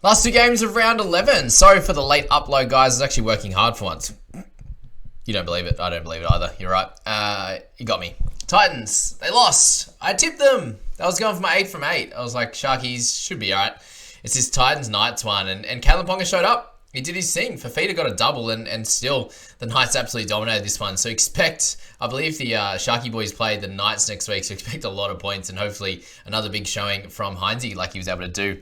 Last two games of round 11. Sorry for the late upload, guys. I was actually working hard for once. You don't believe it. I don't believe it either. You're right. You got me. Titans, they lost. I tipped them. I was going for my 8 from 8. I was like, Sharkies should be all right. It's this Titans Knights one. And Kalyn Ponga showed up. He did his thing. Fafita got a double, and still the Knights absolutely dominated this one. So expect, I believe the Sharky boys play the Knights next week, so expect a lot of points and hopefully another big showing from Heinze like he was able to do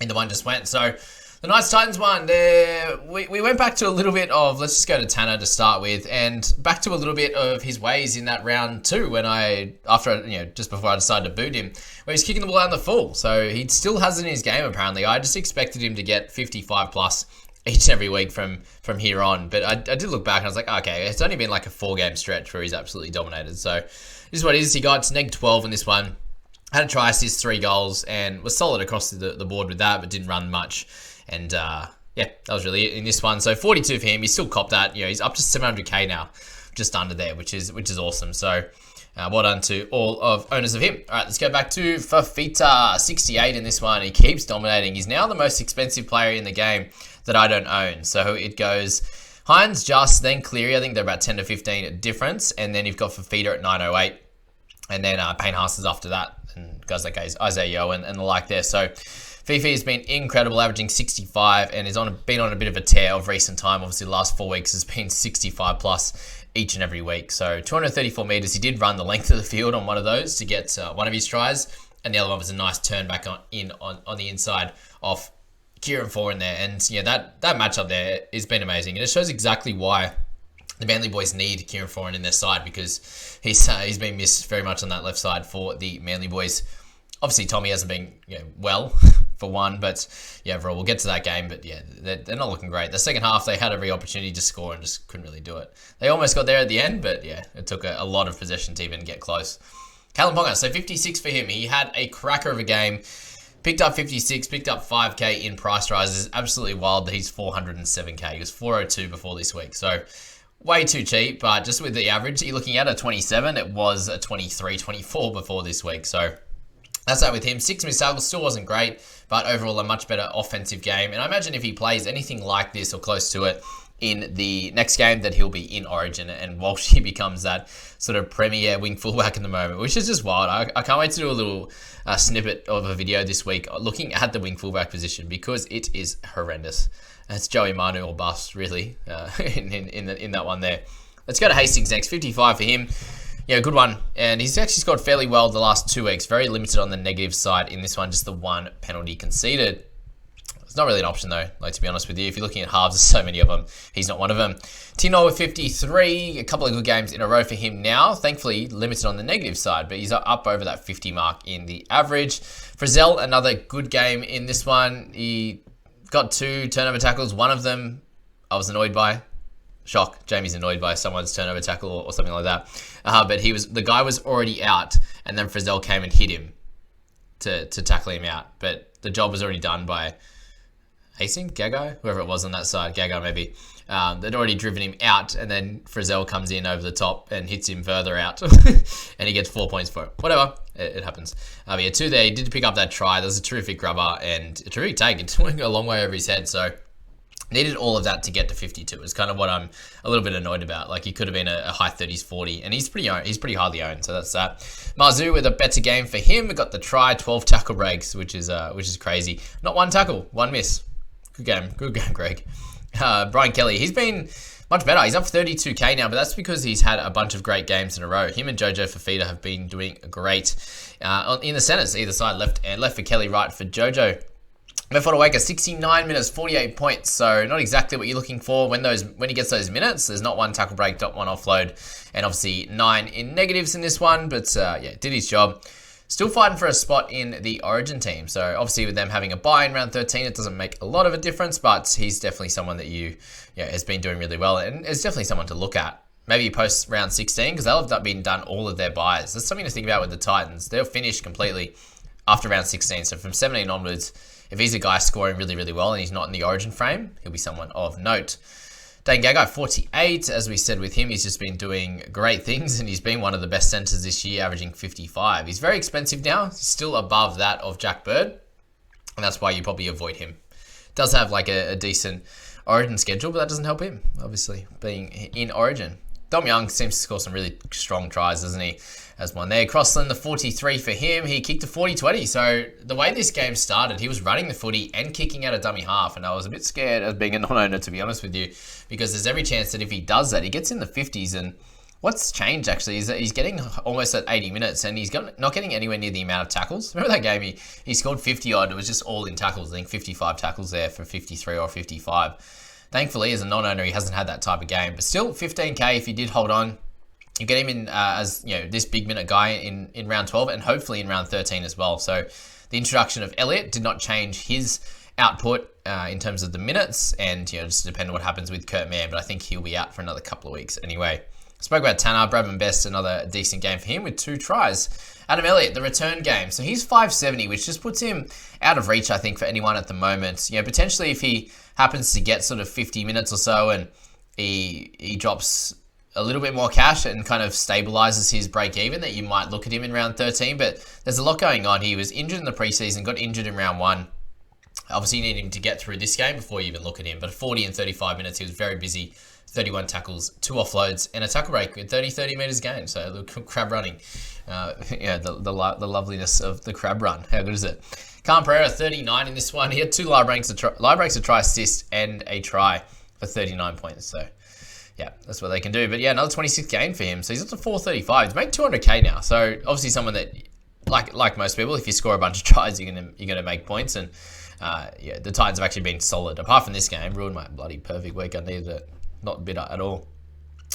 in the one just went. So the Knights Titans one, we went back to a little bit of, let's just go to Tanner to start with, and back to a little bit of his ways in that round 2 when just before I decided to boot him, where he's kicking the ball out in the full. So he still has it in his game apparently. I just expected him to get 55 plus each and every week from here on. But I did look back and I was like, okay, it's only been like a 4-game stretch where he's absolutely dominated. So this is what it is. He got to -12 in this one. Had a try assist, 3 goals, and was solid across the board with that, but didn't run much. And that was really it in this one. So 42 for him. He still copped that. He's up to 700k now, just under there, which is awesome. So well done to all of owners of him. All right, let's go back to Fafita, 68 in this one. He keeps dominating. He's now the most expensive player in the game that I don't own. So it goes Hines, Just, then Cleary. I think they're about 10 to 15 difference. And then you've got Fafita at 908. And then Payne Haas is after that. And guys like Isaiah Yeo and the like there. So Fifi has been incredible, averaging 65 and has been on a bit of a tear of recent time. Obviously, the last 4 weeks has been 65 plus each and every week. So 234 meters. He did run the length of the field on one of those to get one of his tries. And the other one was a nice turn back on the inside of Kieran Four in there. And that matchup there has been amazing. And it shows exactly why the Manly boys need Kieran Foran in their side, because he's been missed very much on that left side for the Manly boys. Obviously, Tommy hasn't been well for one, but overall, we'll get to that game. But they're not looking great. The second half, they had every opportunity to score and just couldn't really do it. They almost got there at the end, but it took a lot of possession to even get close. Kalyn Ponga, so 56 for him. He had a cracker of a game. Picked up 56, picked up 5k in price rises. Absolutely wild that he's 407k. He was 402 before this week. So way too cheap, but just with the average, you're looking at a 27. It was a 23, 24 before this week. So that's that with him. 6 missed tackles still wasn't great, but overall a much better offensive game. And I imagine if he plays anything like this or close to it in the next game, that he'll be in Origin, and Walsh he becomes that sort of premier wing fullback in the moment, which is just wild. I can't wait to do a little snippet of a video this week looking at the wing fullback position, because it is horrendous. It's Joey Manu or bust, really, in that one there. Let's go to Hastings next. 55 for him. Good one. And he's actually scored fairly well the last 2 weeks. Very limited on the negative side in this one. Just the 1 penalty conceded. It's not really an option, though, to be honest with you. If you're looking at halves, there's so many of them. He's not one of them. Tino with 53. A couple of good games in a row for him now. Thankfully, limited on the negative side, but he's up over that 50 mark in the average. Frizzell, another good game in this one. He got 2 turnover tackles. One of them I was annoyed by. Shock. Jamie's annoyed by someone's turnover tackle or something like that. But the guy was already out, and then Frizzell came and hit him to tackle him out. But the job was already done by Hastings, Gagai, whoever it was on that side, Gagai maybe. They'd already driven him out, and then Frizzell comes in over the top and hits him further out, and he gets 4 points for it. Whatever, it happens. 2 there. He did pick up that try. That was a terrific grubber and a terrific take. It went a long way over his head, so needed all of that to get to 52. Is kind of what I'm a little bit annoyed about. Like, he could have been a high 30s, 40, and he's pretty hardly owned, so that's that. Marzu with a better game for him. We got the try, 12 tackle breaks, which is crazy. Not 1 tackle, 1 miss. Good game, Greg. Brian Kelly, he's been much better. He's up 32k now, but that's because he's had a bunch of great games in a row. Him and Jojo Fafita have been doing great in the centers, either side, left for Kelly, right for Jojo. Mefodawaka, 69 minutes, 48 points. So not exactly what you're looking for when he gets those minutes. There's not 1 tackle break, not 1 offload, and obviously 9 in negatives in this one. But did his job. Still fighting for a spot in the Origin team. So obviously with them having a bye in round 13, it doesn't make a lot of a difference, but he's definitely someone that has been doing really well, and is definitely someone to look at. Maybe post round 16, because they'll have been done all of their buys. That's something to think about with the Titans. They'll finish completely after round 16. So from 17 onwards, if he's a guy scoring really, really well and he's not in the Origin frame, he'll be someone of note. Dane Gagai, 48. As we said with him, he's just been doing great things, and he's been one of the best centers this year, averaging 55. He's very expensive now. He's still above that of Jack Bird, and that's why you probably avoid him. Does have like a decent Origin schedule, but that doesn't help him, obviously, being in Origin. Dom Young seems to score some really strong tries, doesn't he? As one there. Crossland, the 43 for him. He kicked a 40-20. So the way this game started, he was running the footy and kicking out a dummy half. And I was a bit scared as being a non-owner, to be honest with you, because there's every chance that if he does that, he gets in the 50s. And what's changed, actually, is that he's getting almost at 80 minutes and he's not getting anywhere near the amount of tackles. Remember that game? He scored 50-odd. It was just all in tackles. I think 55 tackles there for 53 or 55. Thankfully, as a non-owner, he hasn't had that type of game. But still, 15K if he did hold on. You get him in as this big minute guy in round 12 and hopefully in round 13 as well. So the introduction of Elliott did not change his output in terms of the minutes, and just depend on what happens with Kurt Mann. But I think he'll be out for another couple of weeks anyway. Spoke about Tanner, Bradman Best, another decent game for him with 2 tries. Adam Elliott, the return game. So he's 570, which just puts him out of reach, I think, for anyone at the moment. Potentially if he happens to get sort of 50 minutes or so and he drops a little bit more cash and kind of stabilizes his break even, that you might look at him in round 13. But there's a lot going on. He was injured in the preseason, got injured in round 1. Obviously, you need him to get through this game before you even look at him. But 40 and 35 minutes, he was very busy. 31 tackles, 2 offloads, and a tackle break with 30 metres gained. So the crab running. The loveliness of the crab run. How good is it? Khan Pereira, 39 in this one. He had 2 lie breaks, a try assist, and a try for 39 points. So, yeah, that's what they can do. But, yeah, another 26 gain for him. So he's up to 435. He's made 200K now. So, obviously someone that, like most people, if you score a bunch of tries, you're gonna make points. And, the Titans have actually been solid. Apart from this game, ruined my bloody perfect week. I needed it. Not bitter at all.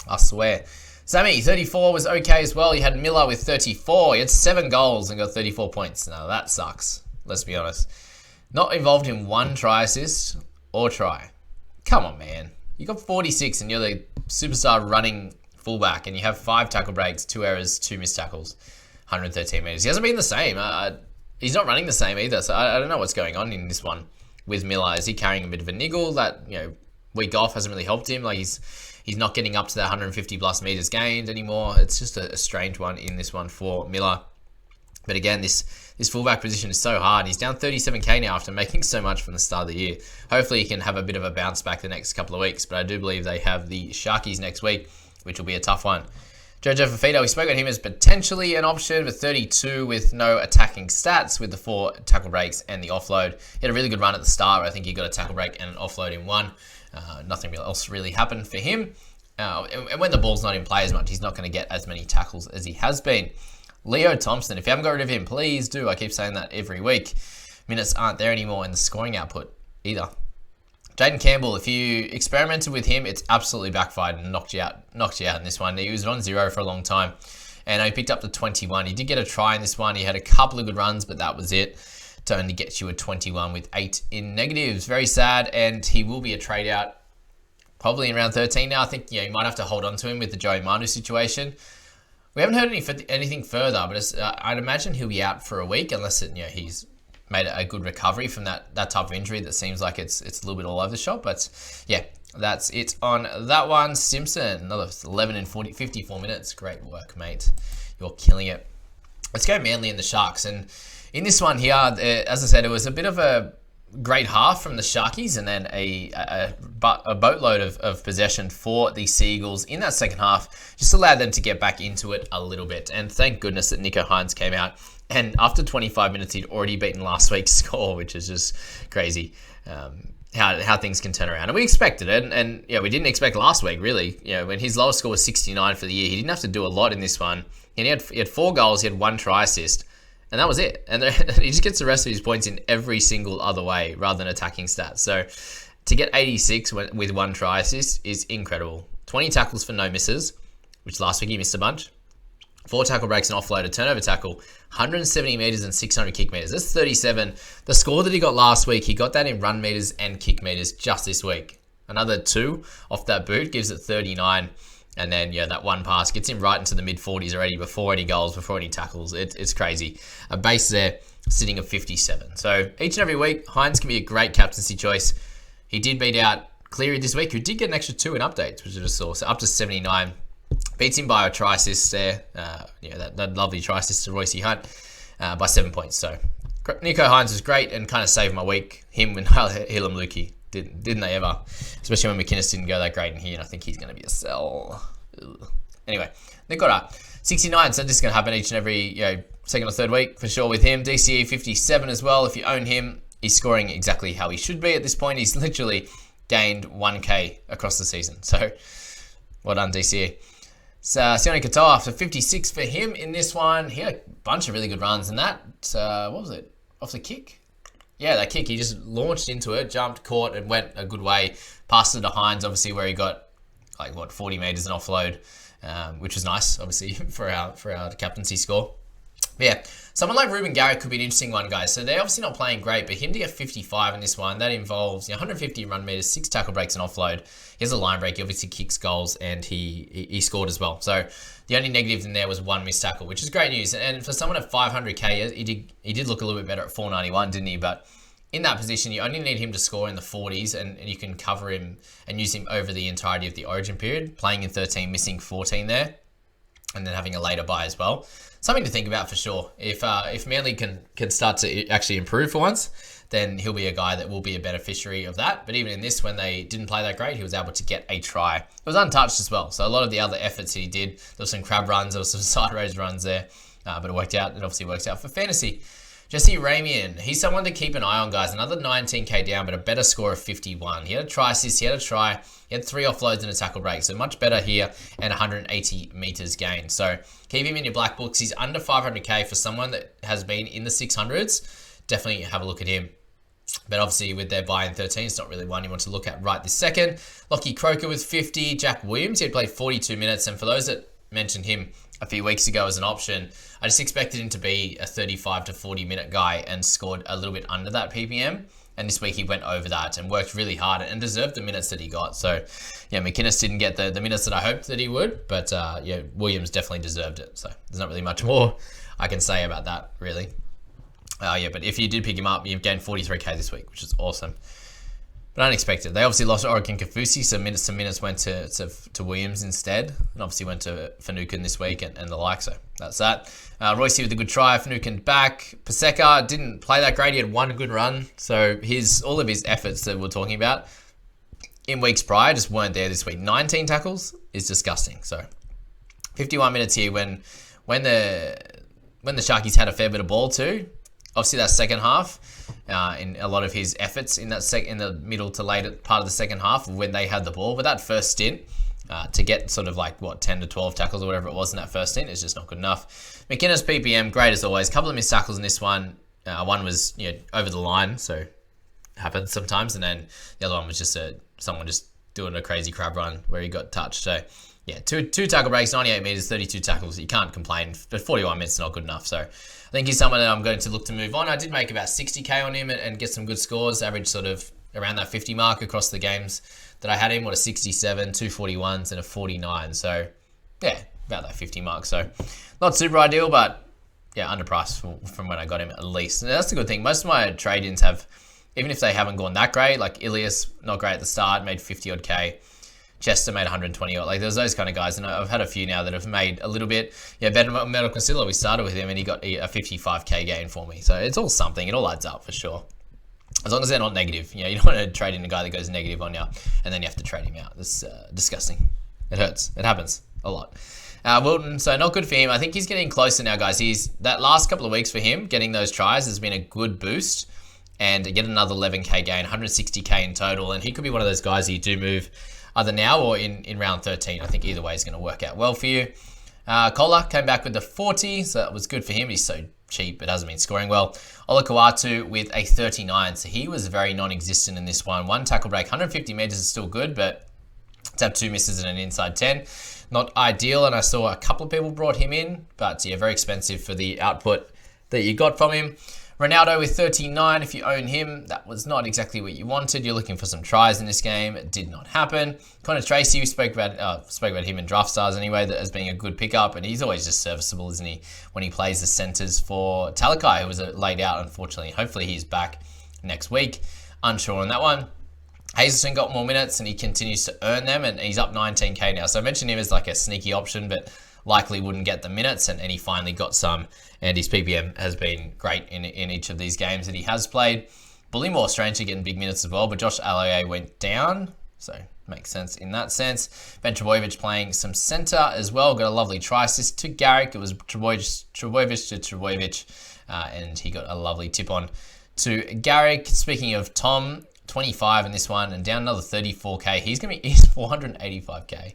I swear. Sammy, 34 was okay as well. You had Miller with 34. He had 7 goals and got 34 points. Now, that sucks. Let's be honest. Not involved in 1 try assist or try. Come on, man. You got 46 and you're the superstar running fullback and you have 5 tackle breaks, 2 errors, 2 missed tackles, 113 metres. He hasn't been the same. He's not running the same either, so I don't know what's going on in this one with Miller. Is he carrying a bit of a niggle that, week off hasn't really helped him? Like he's not getting up to that 150 plus meters gained anymore. It's just a strange one in this one for Miller. But again, this fullback position is so hard. He's down 37K now after making so much from the start of the year. Hopefully he can have a bit of a bounce back the next couple of weeks. But I do believe they have the Sharkies next week, which will be a tough one. Jojo Fafito, we spoke about him as potentially an option with 32 with no attacking stats with the 4 tackle breaks and the offload. He had a really good run at the start. I think he got a tackle break and an offload in 1. Nothing else really happened for him. And when the ball's not in play as much, he's not going to get as many tackles as he has been. Leo Thompson, if you haven't got rid of him, please do. I keep saying that every week. Minutes aren't there anymore in the scoring output either. Jaden Campbell, if you experimented with him, it's absolutely backfired and knocked you out in this one. He was on 0 for a long time, and he picked up the 21. He did get a try in this one. He had a couple of good runs, but that was it. To only get you a 21 with 8 in negatives. Very sad, and he will be a trade out probably in round 13 now. I think you might have to hold on to him with the Joey Manu situation. We haven't heard anything further, but I'd imagine he'll be out for a week unless he's made a good recovery from that type of injury that seems like it's a little bit all over the shop. But yeah, that's it on that one. Simpson, another 11 and 54 minutes. Great work, mate. You're killing it. Let's go Manly and the Sharks. And in this one here, as I said, it was a bit of a great half from the Sharkies and then a boatload of possession for the Seagulls in that second half. Just allowed them to get back into it a little bit. And thank goodness that Nicho Hynes came out. And after 25 minutes, he'd already beaten last week's score, which is just crazy. How things can turn around. And we expected it. And we didn't expect last week, really. When his lowest score was 69 for the year, he didn't have to do a lot in this one. And he had 4 goals, he had 1 try assist. And that was it. And he just gets the rest of his points in every single other way rather than attacking stats. So to get 86 with 1 try assist is incredible. 20 tackles for no misses, which last week he missed a bunch. 4 tackle breaks and offload, a turnover tackle, 170 metres and 600 kick metres. That's 37. The score that he got last week, he got that in run metres and kick metres just this week. Another 2 off that boot gives it 39. And then, that 1 pass gets him right into the mid-40s already before any goals, before any tackles. It's crazy. A base there sitting at 57. So each and every week, Hynes can be a great captaincy choice. He did beat out Cleary this week, who did get an extra 2 in updates, which I just saw. So up to 79. Beats him by a try assist there. That lovely try assist to Royce Hunt by 7 points. So Nico Hines was great and kind of saved my week. Him and Helam Lukey. Didn't they ever? Especially when McInnes didn't go that great in here, and I think he's going to be a sell. Ugh. Anyway, Nick Goddard, 69. So this is going to happen each and every second or third week for sure with him. DCE 57 as well. If you own him, he's scoring exactly how he should be at this point. He's literally gained 1k across the season. So well done, DCE. So Sione Katoa after 56 for him in this one. He had a bunch of really good runs in that. What was it? Off the kick? Yeah, that kick. He just launched into it, jumped, caught, and went a good way. Passed it to Hines, obviously, where he got 40 meters an offload, which was nice, obviously, for our captaincy score. But yeah, someone like Ruben Garrick could be an interesting one, guys. So they're obviously not playing great, but him to get 55 in this one, that involves 150 run meters, 6 tackle breaks and offload. He has a line break. He obviously kicks goals, and he scored as well. So the only negative in there was 1 missed tackle, which is great news. And for someone at 500k, he did look a little bit better at 491, didn't he? But in that position, you only need him to score in the 40s, and you can cover him and use him over the entirety of the Origin period, playing in 13, missing 14 there, and then having a later buy as well. Something to think about for sure. If Manly can start to actually improve for once, then he'll be a guy that will be a beneficiary of that. But even in this, when they didn't play that great, he was able to get a try. It was untouched as well. So a lot of the other efforts he did, there was some crab runs, there was some sideways runs there, but it worked out. It obviously works out for fantasy. Jesse Ramian, he's someone to keep an eye on, guys. Another 19k down, but a better score of 51. He had a try assist, he had 3 offloads and a tackle break, so much better here, and 180 meters gained. So keep him in your black books. He's under 500k for someone that has been in the 600s. Definitely have a look at him. But obviously with their buy in 13, it's not really one you want to look at right this second. Lockie Croker with 50. Jack Williams, he had played 42 minutes, and for those that mentioned him a few weeks ago as an option, I just expected him to be a 35 to 40 minute guy and scored a little bit under that PPM. And this week he went over that and worked really hard and deserved the minutes that he got. So yeah, McInnes didn't get the minutes that I hoped that he would, but Williams definitely deserved it. So there's not really much more I can say about that, really. But if you did pick him up, you've gained 43k this week, which is awesome. But unexpected. They obviously lost Oregon Kafusi, so some minutes went to Williams instead, and obviously went to Finucane this week and the like. So that's that. Royce with a good try. Finucane back. Paseka didn't play that great. He had 1 good run. So all of his efforts that we're talking about in weeks prior just weren't there this week. 19 tackles is disgusting. So 51 minutes here when the Sharkies had a fair bit of ball too. Obviously, that second half, in a lot of his efforts in in the middle to late part of the second half when they had the ball. But that first stint, to get sort of 10 to 12 tackles or whatever it was in that first stint is just not good enough. McInnes PPM, great as always. Couple of missed tackles in this one. One was over the line, so it happens sometimes, and then the other one was just someone just doing a crazy crab run where he got touched. So yeah, two tackle breaks, 98 meters, 32 tackles. You can't complain, but 41 minutes is not good enough. So I think he's someone that I'm going to look to move on. I did make about 60k on him and get some good scores, average sort of around that 50 mark across the games that I had him. What, a 67, 2 41s, and a 49. So yeah, about that 50 mark. So not super ideal, but yeah, underpriced from when I got him at least. And that's the good thing. Most of my trade-ins have, even if they haven't gone that great, like Ilias, not great at the start, made 50 odd K. Chester made 120 odd. Like there's those kind of guys, and I've had a few now that have made a little bit. Yeah, Ben Metal Concealer, we started with him and he got a 55k gain for me. So it's all something. It all adds up for sure. As long as they're not negative. You don't want to trade in a guy that goes negative on you and then you have to trade him out. That's disgusting. It hurts. It happens a lot. Wilton, so not good for him. I think he's getting closer now, guys. That last couple of weeks for him, getting those tries has been a good boost. And get another 11k gain, 160k in total. And he could be one of those guys that you do move either now or in round 13. I think either way is going to work out well for you. Kohler came back with the 40, so that was good for him. He's so cheap, but hasn't been scoring well. Ola Kawatu with a 39, so he was very non-existent in this one. 1 tackle break, 150 meters is still good, but to have 2 misses and an inside 10, not ideal. And I saw a couple of people brought him in, but yeah, very expensive for the output that you got from him. Ronaldo with 39, if you own him, that was not exactly what you wanted. You're looking for some tries in this game. It did not happen. Connor Tracy, we spoke about him in Draft Stars anyway, that as being a good pickup, and he's always just serviceable, isn't he, when he plays the centres for Talakai, who was laid out, unfortunately. Hopefully he's back next week. Unsure on that one. Hazelton got more minutes, and he continues to earn them, and he's up 19k now. So I mentioned him as like a sneaky option, but likely wouldn't get the minutes, and he finally got some, and his PPM has been great in each of these games that he has played. Bullymore strangely getting big minutes as well, but Josh Aloiai went down, so makes sense in that sense. Ben Trbojevic playing some centre as well, got a lovely try assist to Garrick. It was Trbojevic to Trbojevic, and he got a lovely tip on to Garrick. Speaking of Tom, 25 in this one and down another 34k. He's 485k.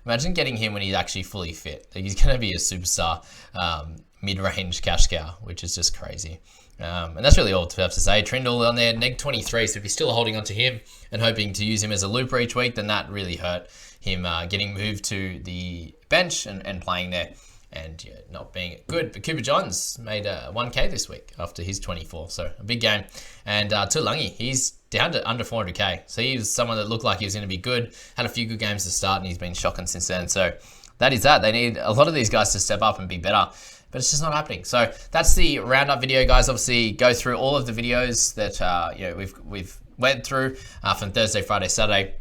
Imagine getting him when he's actually fully fit. He's going to be a superstar mid-range cash cow, which is just crazy. And that's really all to have to say. Trindle on there, neg 23. So if you're still holding on to him and hoping to use him as a looper each week, then that really hurt him getting moved to the bench and playing there and not being good. But Cooper Johns made 1k this week after his 24. So a big game. And Tuilagi, he's down to under 400k. So he was someone that looked like he was going to be good. Had a few good games to start, and he's been shocking since then. So that is that. They need a lot of these guys to step up and be better, but it's just not happening. So that's the roundup video, guys. Obviously, go through all of the videos that we've went through from Thursday, Friday, Saturday.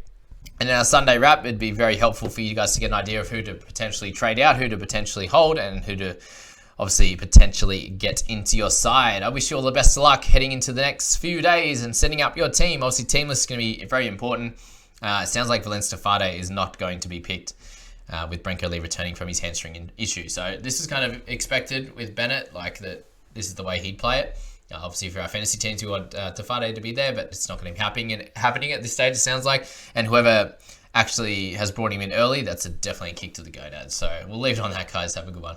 And in our Sunday wrap, it'd be very helpful for you guys to get an idea of who to potentially trade out, who to potentially hold, and who to obviously potentially get into your side. I wish you all the best of luck heading into the next few days and setting up your team. Obviously, team list is going to be very important. It sounds like Valence Tafade is not going to be picked with Brenko Lee returning from his hamstring issue. So this is kind of expected with Bennett, like that this is the way he'd play it. Obviously, for our fantasy teams, we want Tafade to be there, but it's not going to be happening at this stage, it sounds like. And whoever actually has brought him in early, that's definitely a kick to the gonads. So we'll leave it on that, guys. Have a good one.